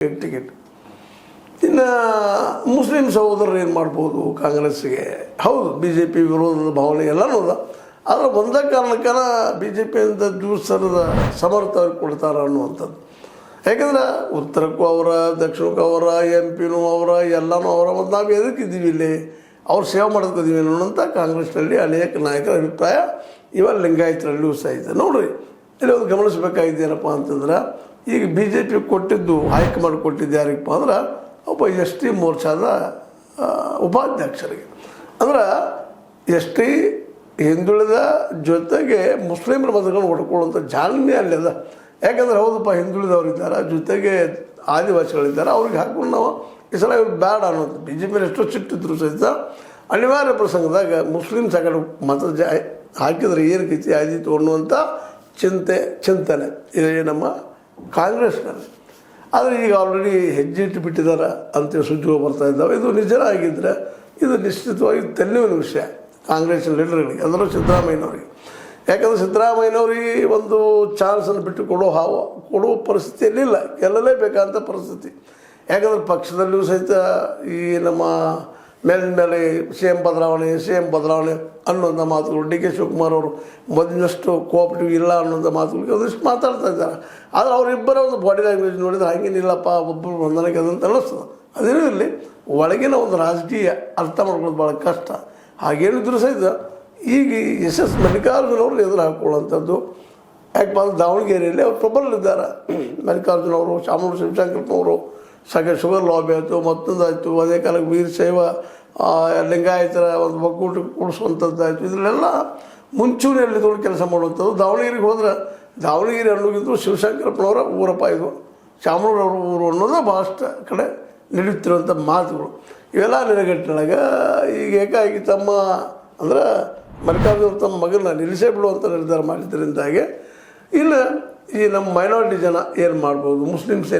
Ticket. ಇನ್ನು Muslim ಸಹೋದರರು ಏನು ಮಾಡ್ಬೋದು ಕಾಂಗ್ರೆಸ್ಸಿಗೆ? ಹೌದು, ಬಿ ಜೆ ಪಿ ವಿರೋಧದ ಭಾವನೆ ಎಲ್ಲನೂ ಅದ. ಆದರೆ ಒಂದೇ ಕಾರಣಕ್ಕನ ಬಿ ಜೆ ಪಿಯಿಂದ ದೂಸರದ ಸಮರ್ಥ ಅವ್ರಿಗೆ ಕೊಡ್ತಾರ ಅನ್ನುವಂಥದ್ದು. ಯಾಕೆಂದ್ರೆ ಉತ್ತರಕ್ಕೂ ಅವರ, ದಕ್ಷಿಣಕ್ಕೂ ಅವರ, MP ಅವರ, ಎಲ್ಲನೂ ಅವರ. ಮತ್ತು ನಾವು ಎದಕ್ಕಿದ್ದೀವಿ ಇಲ್ಲಿ, ಅವ್ರು ಸೇವೆ ಮಾಡೋದಕ್ಕಿದ್ದೀವಿ ಅನ್ನೋಂಥ ಕಾಂಗ್ರೆಸ್ನಲ್ಲಿ ಅನೇಕ ನಾಯಕರ ಅಭಿಪ್ರಾಯ ಲಿಂಗಾಯತರಲ್ಲಿಯೂ ಸಹ ಇದೆ. ನೋಡಿರಿ, ಇಲ್ಲಿ ಒಂದು ಗಮನಿಸಬೇಕಾಗಿದ್ದೇನಪ್ಪ ಅಂತಂದ್ರೆ, ಈಗ ಬಿ ಜೆ ಪಿ ಕೊಟ್ಟಿದ್ದು, ಹೈಕಮಾಂಡ್ ಕೊಟ್ಟಿದ್ದು ಯಾರಿಗಪ್ಪ ಅಂದ್ರೆ ಒಬ್ಬ ST ಮೋರ್ಚಾದ ಉಪಾಧ್ಯಕ್ಷರಿಗೆ. ಅಂದ್ರೆ ST ಹಿಂದುಳಿದ ಜೊತೆಗೆ ಮುಸ್ಲಿಮರ ಮತಗಳನ್ನು ಹೊಡ್ಕೊಳ್ಳುವಂಥ ಜಾಣ್ಮೆ ಅಲ್ಲದ. ಯಾಕಂದ್ರೆ ಹೌದಪ್ಪ, ಹಿಂದುಳಿದವರಿದ್ದಾರೆ, ಜೊತೆಗೆ ಆದಿವಾಸಿಗಳಿದ್ದಾರೆ, ಅವ್ರಿಗೆ ಹಾಕೊಂಡು ನಾವು ಈ ಸಲ ಇವ್ರು ಬೇಡ ಅನ್ನೋದು. ಬಿ ಜೆ ಪಿಯಲ್ಲಿ ಎಷ್ಟೋ ಸಿಟ್ಟಿದ್ರು ಸಹಿತ ಅನಿವಾರ್ಯ ಪ್ರಸಂಗದಾಗ ಮುಸ್ಲಿಂ ಸಗಡು ಮತ ಹಾಕಿದ್ರೆ ಏನಕ್ಕೈತಿ ಆದೀತು ಅನ್ನುವಂಥ ಚಿಂತನೆ ಇದೆ ನಮ್ಮ ಕಾಂಗ್ರೆಸ್ನಲ್ಲಿ. ಆದರೆ ಈಗ ಆಲ್ರೆಡಿ ಹೆಜ್ಜೆ ಇಟ್ಟು ಬಿಟ್ಟಿದ್ದಾರೆ ಅಂತ ಸುದ್ದಿಗಳು ಬರ್ತಾ ಇದ್ದಾವೆ. ಇದು ನಿಜ ಆಗಿದ್ದರೆ ಇದು ನಿಶ್ಚಿತವಾಗಿ ತೆನ್ನುವಿನ ವಿಷಯ ಕಾಂಗ್ರೆಸ್ಸಿನ ಲೀಡರ್ಗಳಿಗೆ, ಅದರಲ್ಲೂ ಸಿದ್ದರಾಮಯ್ಯನವ್ರಿಗೆ. ಯಾಕಂದರೆ ಸಿದ್ದರಾಮಯ್ಯನವ್ರಿಗೆ ಒಂದು ಚಾನ್ಸನ್ನು ಬಿಟ್ಟು ಕೊಡುವ ಪರಿಸ್ಥಿತಿಯಲ್ಲಿಲ್ಲ, ಗೆಲ್ಲಲೇಬೇಕಂತ ಪರಿಸ್ಥಿತಿ. ಯಾಕಂದರೆ ಪಕ್ಷದಲ್ಲಿಯೂ ಸಹಿತ ಈ ನಮ್ಮ ಮೇಲೆ CM ಬದಲಾವಣೆ ಅನ್ನುವಂಥ ಮಾತುಗಳು, DK ಶಿವಕುಮಾರ್ ಅವರು ಮೊದಲಿನಷ್ಟು ಕೋಆಪರೇಟಿವ್ ಇಲ್ಲ ಅನ್ನೋಂಥ ಮಾತುಗಳಿಗೆ ಒಂದಿಷ್ಟು ಮಾತಾಡ್ತಾ ಇದ್ದಾರೆ. ಆದರೆ ಅವರಿಬ್ಬರ ಒಂದು ಬಾಡಿ ಲ್ಯಾಂಗ್ವೇಜ್ ನೋಡಿದರೆ ಹಾಗೇನಿಲ್ಲಪ್ಪ, ಒಬ್ಬರು ಹೊಂದಾಣಿಕೆ ಅದಂತ ಅನ್ನಿಸ್ತದೆ. ಅದೇನೂ ಇರಲಿ, ಒಳಗಿನ ಒಂದು ರಾಜಕೀಯ ಅರ್ಥ ಮಾಡ್ಕೊಳ್ಳೋದು ಭಾಳ ಕಷ್ಟ. ಹಾಗೇನಿದ್ರು ಸಹಿತ ಈಗ SS ಮಲ್ಲಿಕಾರ್ಜುನ ಅವರು ಎದುರು ಹಾಕೊಳ್ಳುವಂಥದ್ದು. ಯಾಕಪ್ಪ ಅಂದ್ರೆ ದಾವಣಗೆರೆಯಲ್ಲಿ ಅವ್ರು ಪ್ರಬಲರಿದ್ದಾರೆ. ಮಲ್ಲಿಕಾರ್ಜುನ ಅವರು, ಶಾಮನೂರು ಶಿವಶಂಕರಪ್ಪನವರು ಶುಗರ್ ಲಾಬಿ ಆಯಿತು, ಮತ್ತೊಂದಾಯಿತು. ಅದೇ ಕಾಲಕ್ಕೆ ವೀರಶೈವ ಲಿಂಗಾಯತರ ಒಂದು ಒಕ್ಕೂಟ ಕೂಡಿಸುವಂಥದ್ದಾಯಿತು. ಇದರಲ್ಲೆಲ್ಲ ಮುಂಚೂಣಿಯಲ್ಲಿ ಕೆಲಸ ಮಾಡುವಂಥದ್ದು. ದಾವಣಗೆರೆಗೆ ಹೋದ್ರೆ ದಾವಣಗೆರೆ ಅನ್ನೋಗಿದ್ರು ಶಿವಶಂಕರಪ್ಪನವರ ಊರಪ್ಪ, ಇದು ಶಾಮನೂರವ್ರ ಊರು ಅನ್ನೋದು ಭಾಳಷ್ಟು ಕಡೆ ನಡೆಯುತ್ತಿರುವಂಥ ಮಾತುಗಳು. ಇವೆಲ್ಲ ನೆಲೆಗಟ್ಟಿನೊಳಗೆ ಈಗ ಏಕಾಗಿ ತಮ್ಮ ಅಂದ್ರೆ ಮಲ್ಲಿಕಾರ್ಜುನ ತಮ್ಮ ಮಗನ ನಿಲ್ಲಿಸೇ ಬಿಡುವಂಥ ನಿರ್ಧಾರ ಮಾಡಿದ್ದರಿಂದಾಗೆ ಇಲ್ಲ ಈ ನಮ್ಮ ಮೈನಾರಿಟಿ ಜನ ಏನು ಮಾಡ್ಬೋದು, ಮುಸ್ಲಿಮ್ಸ್ ಏನು